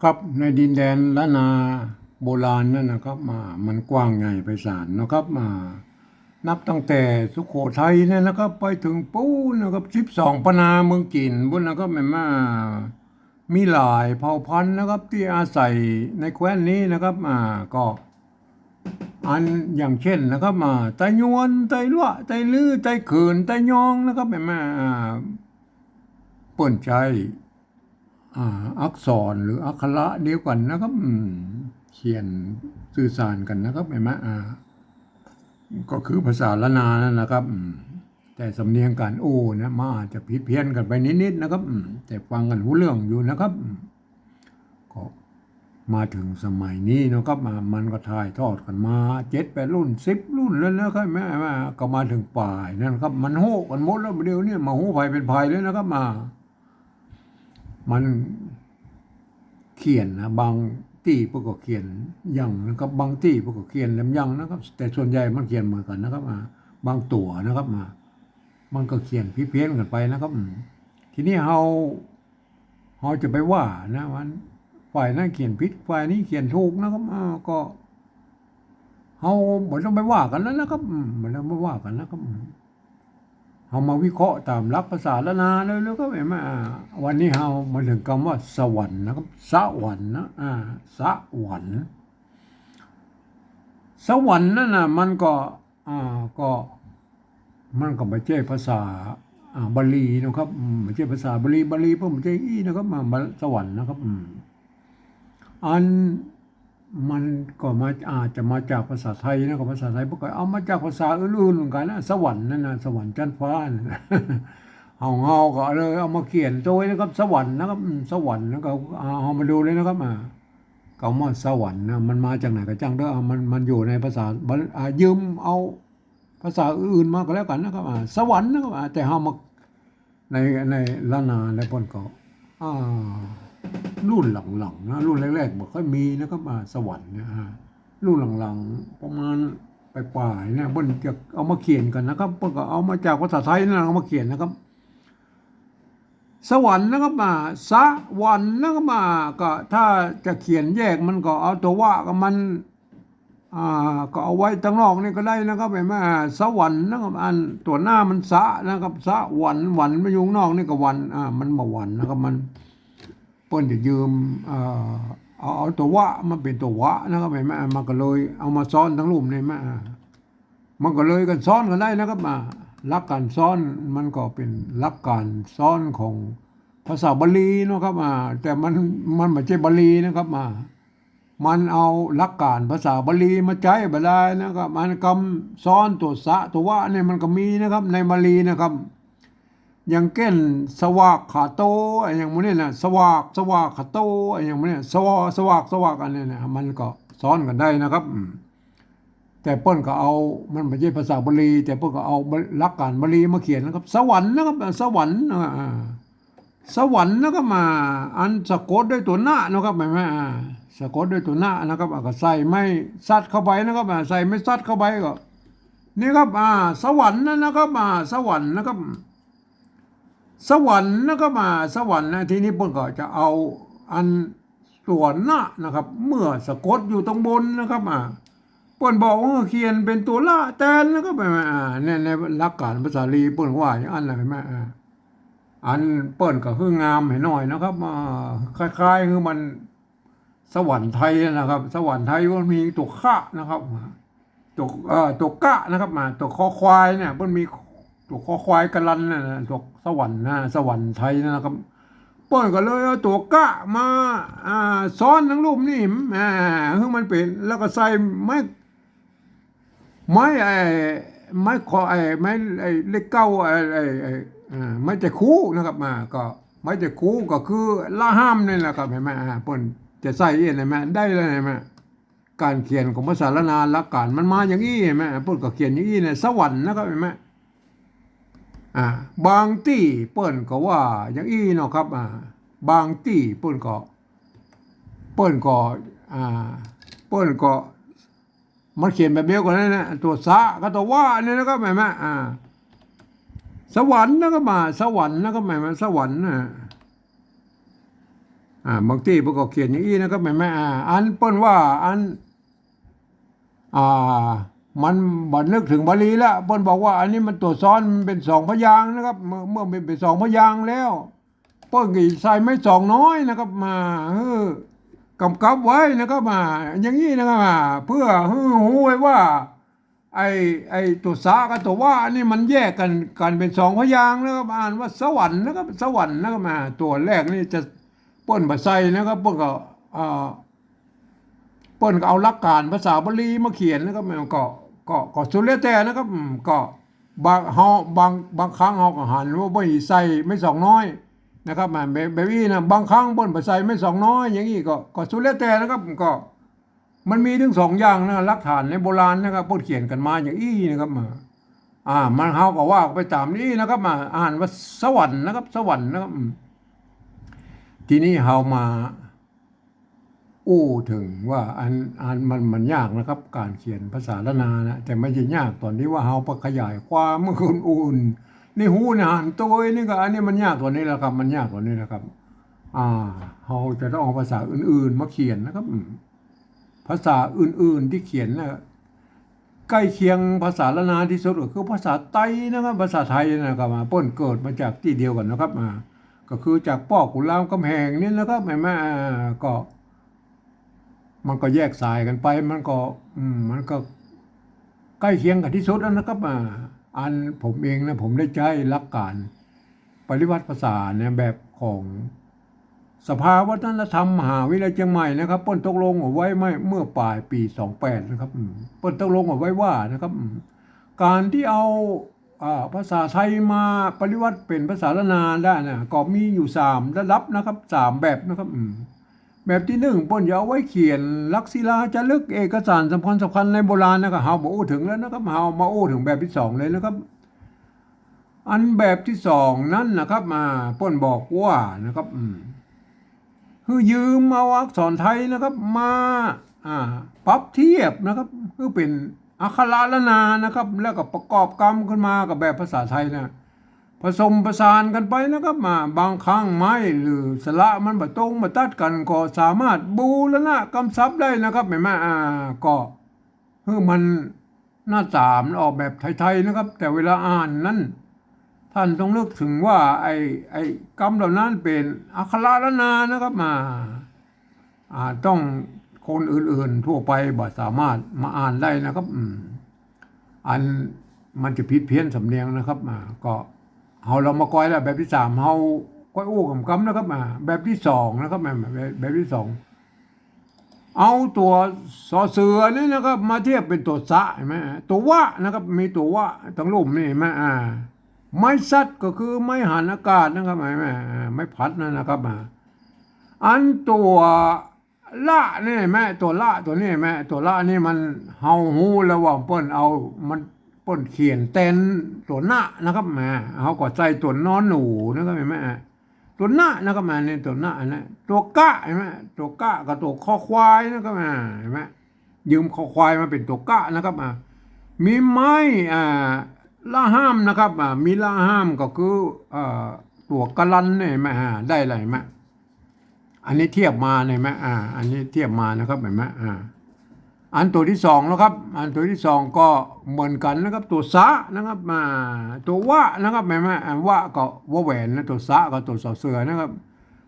ครับในดินแดนล้านนาโบราณนั่นนะครับมันกว้างใหญ่ไพศาลนะครับนับตั้งแต่สุโขทัยเนี่ยนะครับไปถึงปูนนะครับ12ปนาเมืองจีนบนนะครับแม่มามีหลายเผ่าพันธุ์นะครับที่อาศัยในแคว้นนี้นะครับก็อันอย่างเช่นนะครับไตยวนไตลั่วไตลื้อไตเขินไตยองนะครับแม่มาเปิ่นใจ อักษรหรืออักขระเดียวกันนะครับเขียนสื่อสารกันนะครับเห็นไหมก็คือภาษาละนานั่นนะครับแต่สำเนียงการโอ้นะมาอาจจะผิดเพี้ยนกันไปนิดๆนะครับแต่ฟังกันรู้เรื่องอยู่นะครับก็มาถึงสมัยนี้นะครับมันก็ถ่ายทอดกันมา7-8 รุ่น10 รุ่นแล้วนะครับแม่ก็มาถึงป่ายนั่นครับมันโหกันหมดแล้วเดี๋ยวนี้มาโหภัยเป็นภัยเลยนะครับมันเขียนนะบางที่พวกก็เขียนยังนะครับบางที่พวกก็เขียนแหลมยังนะครับแต่ส่วนใหญ่มันเขียนเหมือนกันนะครับบางตัวนะครับมันก็เขียนพิเพี้ยนกันไปนะครับทีนี้เราจะไปว่านะมันฝ่ายนั้นเขียนผิดฝ่ายนี้เขียนถูกนะครับก็เราไม่ต้องไปว่ากันแล้วนะครับไม่ต้องไปว่ากันนะครับ เรามาวิเคราะห์ตามหลักภาษาละนาแล้วก็แบบวันนี้เรามาถึงคำว่าสวรรค์นะครับสวรรค์นะสวรรค์สวรรค์นั่นนะก็มันก็ไม่ใช่ภาษาบาลีนะครับไม่ใช่ภาษาบาลีเพราะไม่ใช่นะครับมาสวรรค์นะครับอันมันก็มาอาจจะมาจากภาษาไทยนะครับภาษาไทยพวกก็เอามาจากภาษาอื่นๆเหมือนกันนะสวรรค์นั่นนะสวรรค์ชั้นฟ้านะเฮาก็เลยเอามาเขียนตัวไว้นะครับสวรรค์นะครับสวรรค์แล้วก็เอามาดูเลยนะครับคำว่าสวรรค์นะมันมาจากไหนก็จังเด้อมันอยู่ในภาษายืมเอาภาษาอื่นมาก็แล้วกันนะครับสวรรค์นะครับแต่เฮามาในในล้านนาในปนก็อ่า รุ่นหลังๆนะรุ่นแรกๆบอกค่อยมีนะครับสวรรค์นะรุ่นหลังๆประมาณปลายๆเนี่ยเพิ่นจะเอามาเขียนกันนะครับเพิ่นก็เอามาจากภาษาไทยนะเอามาเขียนนะครับสวรรค์นะครับสวรรค์นะครับก็ถ้าจะเขียนแยกมันก็เอาตัวว่ากับมันก็เอาไว้ตั้งนอกนี่ก็ได้นะครับเห็นไหมสวรรค์นะครับตัวหน้ามันสะนะครับสวรรค์วันไม่ยุงนอกนี่ก็วันมันมาวันนะครับมัน เปิ้นจะยืมเอาตัววะมาเป็นตัววะนะครับเห็นไหมมันก็เลยเอามาซ้อนทั้งรูปนี่มามันก็เลยกันซ้อนกันได้นะครับหลักการซ้อนมันก็เป็นหลักการซ้อนของภาษาบาลีนะครับแต่มันไม่ใช่บาลีนะครับมันเอาหลักการภาษาบาลีมาใช้บ่ได้นะครับมันคำซ้อนตัวสะตัววะเนี่ยมันก็มีนะครับในบาลีนะครับ อย่างเก้นสวากขาโตอย่างมันเนี่ยนะสวากขาโตอย่างมันเนี่ยสวากอันนี้นะมันก็ซ้อนกันได้นะครับแต่เปิ้นก็เอามันไม่ใช่ภาษาบาลีแต่เปิ้นก็เอาหลักการบาลีมาเขียนนะครับสวรรค์นะครับสวรรค์สวรรค์นะครับอันสะกดด้วยตัวหน้านะครับเห็นไหมสะกดด้วยตัวหน้านะครับก็ใส่ไม่ซัดเข้าไปนะครับใส่ไม่ซัดเข้าไปก็นี่ครับสวรรค์นะครับสวรรค์นะครับ สวรรค์นะก็สวรรค์นะทีนี้เพิ่นก็จะเอาอันตัวหน้านะครับ เมื่อสะกดอยู่ตรงบนนะครับเปิ้นบอกว่าเขียนเป็นตัวละแตนนะครับในหลักการภาษาลีเปิ้นว่าอย่างอันอะไรแม่อันเปิ้นก็คืองามให้หน่อยนะครับคล้ายๆคือมันสวรรค์ไทยนะครับ สวรรค์ไทยมันมีตัวขะนะครับตัวกะนะครับตัวคอควายเนี่ยมันมีตัวคอควายกะลันนะตัวสวรรค์นะสวรรค์ไทยนะครับเปิ้นก็เลยเอาตัวกะมาซ้อนทั้งรูปนี่คือมันเป็นแล้วก็ใส่ไม้คอไม้เลขเก้าไม้จะคู่นะครับก็ไม้จะคู่ก็คือละห้ามนี่แหละครับเห็นไหมเปิ้นจะใส่เห็นไหมได้เลยเห็นไหม การเขียนของภาษาละนาละการมันมาอย่างนี้เห็นไหมเปิ้นก็เขียนอย่างนี้เนี่ยสวรรค์นะครับเห็นไหมบางที่เปิ้นก็ว่าอย่างนี้เนาะครับบางที่เปิ้นก็อ่าเปิ้นก็มันเขียนแบบเดียวกันนั่นนะตัวสะกับตัวว่าเนี่ยนะครับเห็นไหมสวรรค์นะครับสวรรค์นะครับเห็นไหมสวรรค์ บางที่เพิ่นก็เขียนอย่างนี้นะครับแม่อันเปิ้นว่าอันอ่ามันบ่นึกถึงบาลีแล้วเปิ้นบอกว่าอันนี้มันตัวซ้อนมันเป็นสองพยางค์นะครับเมื่อเป็นสองพยางค์แล้วเปิ้นก็ใส่ไม่สองน้อยนะครับกำกับไว้นะครับอย่างนี้นะครับเพื่อให้รู้ไว้ว่าไอ้ตัวสากับตัวว่านี่มันแยกกันเป็นสองพยางค์นะครับอ่านว่าสวรรค์นะครับสวรรค์นะครับตัวแรกนี่จะเปิ้นบ่ใส่นะครับเปิ้นก็เปิ้นก็เอาหลักการภาษาบาลีมาเขียนนะครับก็สุดแล้วแต่นะครับก็บางครั้งเฮาก็หันว่าบ่ใส่ไม่สองน้อยนะครับแบบนี้นะบางครั้งเปิ้นบ่ใส่ไม่สองน้อยอย่างนี้ก็สุดแล้วแต่นะครับก็มันมีถึงสองอย่างนะหลักฐานในโบราณนะครับเปิ้นเขียนกันมาอย่างอี้นะครับมันเฮาก็ว่าไปตามนี้นะครับอ่านว่าสวรรค์นะครับสวรรค์นะครับทีนี้เฮามาถึงว่าอันมันยากนะครับการเขียนภาษาละนานะแต่ไม่ใช่ยากตอนที่ว่าเฮาไปขยายความเมื่อคนอุ่นนี่หูนี่หันตัวนี่ก็อันนี้มันยากกว่านี้แหละครับมันยากกว่านี้แหละครับเฮาจะต้องเอาภาษาอื่นๆมาเขียนนะครับภาษาอื่นๆที่เขียนนะใกล้เคียงภาษาละนาที่สุดก็คือภาษาไต้นะครับภาษาไทยนะครับป้นเกิดมาจากที่เดียวกันนะครับก็คือจากป้อขุนรามคำแหงนี่นะครับแม่ก็มันก็แยกสายกันไปมันก็ใกล้เคียงกันที่สุดแล้วนะครับอันผมเองนะผมได้ใช้หลักการปริวัติภาษาเนี่ยแบบของสภาวัฒนธรรมมหาวิทยาลัยเชียงใหม่นะครับเปิ้นตกลงเอาไว้เมื่อปลายปี28นะครับเปิ้นตกลงเอาไว้ว่านะครับการที่เอาภาษาไทยมาปริวัติเป็นภาษาละนาได้นะก็มีอยู่3ระดับนะครับ3แบบนะครับแบบที่1เปิ้นจะเอาไว้เขียนลักษิลาจารึกเอกสารสำคัญในโบราณนะครับเฮาบ่อู้ถึงแล้วนะครับเฮามาอู้ถึงแบบที่2เลยนะครับอันแบบที่2นั้นนะครับเปิ้นบอกว่านะครับคือยืมเอาอักษรไทยนะครับมาปรับเทียบนะครับคือเป็นอักขระละนานะครับแล้วก็ประกอบกรรมขึ้นมากับแบบภาษาไทยนะผสมประสานกันไปนะครับบางครั้งไม้หรือสระมันบ่ตรงมาตัดกันก็สามารถบูรณะกำซับได้นะครับแม่ก็คือมันหน้าตามออกแบบไทยๆนะครับแต่เวลาอ่านนั้นท่านต้องนึกถึงว่าไอ้กรรมเหล่านั้นเป็นอักขระละนานะครับต้องคนอื่นๆทั่วไปบ่สามารถมาอ่านได้นะครับอันมันจะผิดเพี้ยนสำเนียงนะครับก็เรามาก้อยแล้วแบบที่3เฮาก้อยอู้กำนะครับแบบที่2นะครับแบบที่2เอาตัวสอเสือนี่นะครับมาเทียบเป็นตัวสะเห็นไหมตัววะนะครับมีตัววะทั้งรูปนี่เห็นไหมไม้ซัดก็คือไม้หันอากาศนะครับไม้พัดนะครับอันตัวละนี่แม่ตัวละตัวนี้แม่ตัวละนี่มันเฮาฮู้แล้วว่าเปิ้นเอามันเปิ้นเขียนเต้นตัวหน้านะครับเฮาก็ใส่ตัวนอนหนูนะครับแม่ตัวหน้านะครับนี่ตัวหน้านะตัวกะเห็นไหมตัวกะกับตัวคอควายนะครับเห็นไหมยืมคอควายมาเป็นตัวกะนะครับมีไม้ละห้ามนะครับมีละห้ามก็คือตัวกะลันเนี่ยไหมได้อะไรไหมอันนี้เทียบมาเนี่ยไหมอันนี้เทียบมานะครับเห็นไหมอันตัวที่2นะครับอันตัวที่2ก็เหมือนกันนะครับตัวสะนะครับตัววะนะครับเห็นไหมวะก็วะแหวนนะตัวสะก็ตัวสอเสือนะครับ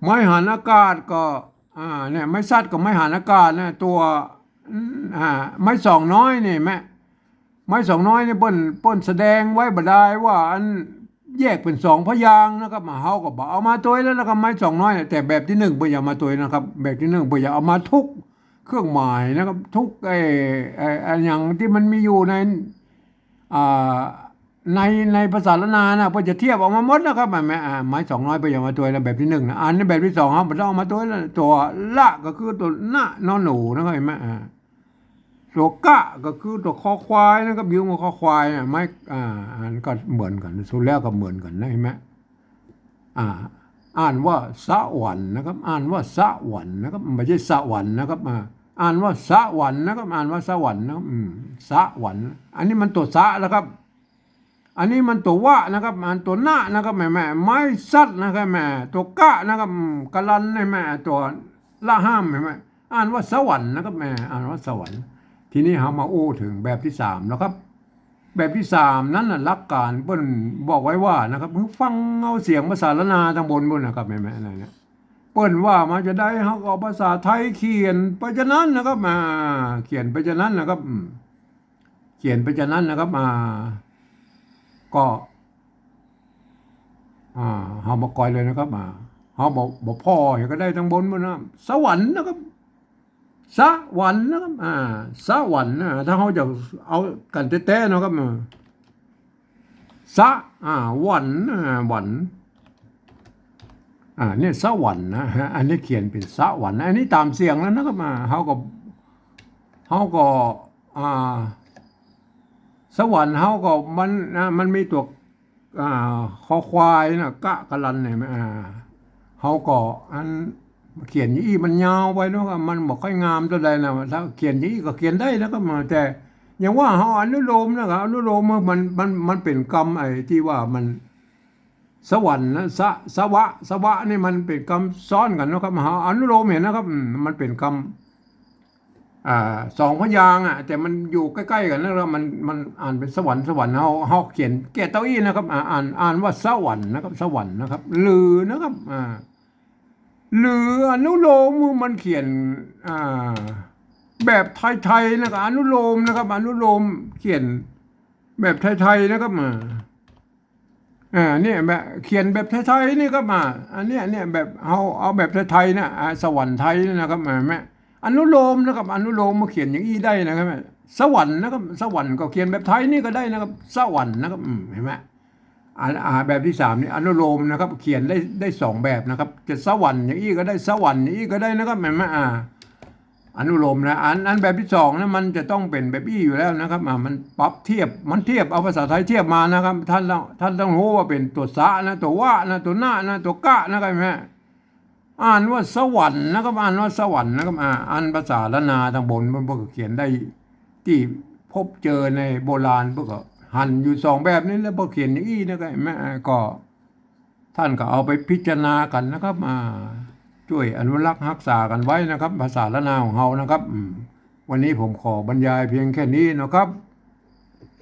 ไม้หันอากาศก็เนี่ยไม้ซัดกับไม้หันอากาศนะตัวไม้สองน้อยนี่แม่ไม้สองน้อยนี่เปิ้นแสดงไว้บ่ได้ว่าอันแยกเป็น2พยางค์นะครับเฮาก็บ่เอามาตัวแล้วนะครับไม้สองน้อยแต่แบบที่1บ่อย่ามาตัวนะครับแบบที่1บ่อย่าเอามาทุกเครื่องหมายนะครับทุกอย่างที่มันมีอยู่ในภาษาละนานะเพื่อจะเทียบออกมาหมดนะครับไม้สองน้อยบ่อย่ามาตัวแล้วแบบที่1นะอันนี้แบบที่2ครับบ่ต้องเอามาตัวแล้วตัวละก็คือตัวหน้านอนหนูนะครับเห็นมั้ยตัวกะก็คือตัวคอควายนะครับยืมมาคอควายไม่อันก็เหมือนกันสุดแล้วก็เหมือนกันนะเห็นไหมอ่านว่าสวรรค์นะครับอ่านว่าสวรรค์นะครับไม่ใช่สวรรค์นะครับอ่านว่าสวรรค์นะครับอ่านว่าสวรรค์นะครับสวรรค์อันนี้มันตัวสะแล้วครับ อันนี้มันตัววะนะครับอันตัวหน้านะครับแม่ไม้ซัดนะครับแม่ตัวกะนะครับกะลันแม่ตัวละห้ามแม่อ่านว่าสวรรค์นะครับแม่อ่านว่าสวรรค์ทีนี้เรามาอู้ถึงแบบที่สามแล้วครับแบบที่สามนั้นน่ะหลักการเพิ่นบอกไว้ว่านะครับฟังเอาเสียงภาษาละนาทางบนนะครับแม่อะไรเนี่ยเปิ้นว่ามาจะได้เขาก็เอาภาษาไทยเขียนไปจากนั้นนะครับมาเขียนไปจากนั้นนะครับเขียนไปจากนั้นนะครับก็เฮามาก่อยเลยนะครับเฮาบอกพ่อเห็นก็ได้ทั้งบนบนนะสวรรค์นะครับสวรรค์นะครับสวรรค์นะถ้าเขาจะเอากันแท้ๆนะครับสวรรค์วรรค์เนี่ยสวรรค์นะฮะอันนี้เขียนเป็นสวรรค์อันนี้ตามเสียงแล้วนะครับเขาก็สวรรค์เขาก็มันมีตัวคอควายนะกะกะลันเนี่ยเขาก็อันเขียนยี่มันยาวไปเนาะมันบอกค่อยงามตัวใดนะถ้าเขียนยี่ก็เขียนได้แล้วก็มาแต่อย่างว่าเขาอนุโลมนะครับอนุโลมมันเป็นกรรมไอ้ที่ว่ามันสวรรค์นะสวะนี่มันเป็นกรรมซ้อนกันนะครับเขาอนุโลมเห็นนะครับมันเป็นกรรมสองพยางค์แต่มันอยู่ใกล้ๆกันนะครับมันอ่านเป็นสวรรค์เฮาเขียนแก้เต้าอี้นะครับอ่านว่าสวรรค์นะครับสวรรค์นะครับหรือนะครับหรืออนุโลมมันเขียนแบบไทยๆนะครับอนุโลมนะครับอนุโลมเขียนแบบไทยๆนะครับเนี่ยแบบเขียนแบบไทยๆนี่ก็อันเนี่ยแบบเอาแบบไทยๆนะสวรรค์ไทยนะครับแม่อนุโลมนะครับอนุโลมมาเขียนอย่างนี้ได้นะครับสวรรค์นะครับสวรรค์ก็เขียนแบบไทยนี่ก็ได้นะครับสวรรค์นะครับเห็นไหมแบบที่สามนี่อนุโลมนะครับเขียนได้สองแบบนะครับจะสวรรค์อย่างนี้ก็ได้สวรรค์อย่างนี้ก็ได้นะครับเห็นไหมอนุโลมนะอันแบบที่สองนะมันจะต้องเป็นแบบอี้อยู่แล้วนะครับมันปรับเทียบเอาภาษาไทยเทียบมานะครับท่านต้องรู้ว่าเป็นตัวสะนะตัววะนะตัวหน้านะตัวกะนะครับแม่อ่านว่าสวรรค์นะครับอ่านว่าสวรรค์นะครับอ่านภาษาละนาทางบนพวกเขียนได้ที่พบเจอในโบราณพวกหั่นอยู่สองแบบนี้แล้วพอเขียนอย่างนี้นะครับแม่ก็ท่านก็เอาไปพิจารณากันนะครับช่วยอนุรักษ์รักษากันไว้นะครับภาษาละนาของเรานะครับวันนี้ผมขอบรรยายเพียงแค่นี้นะครับ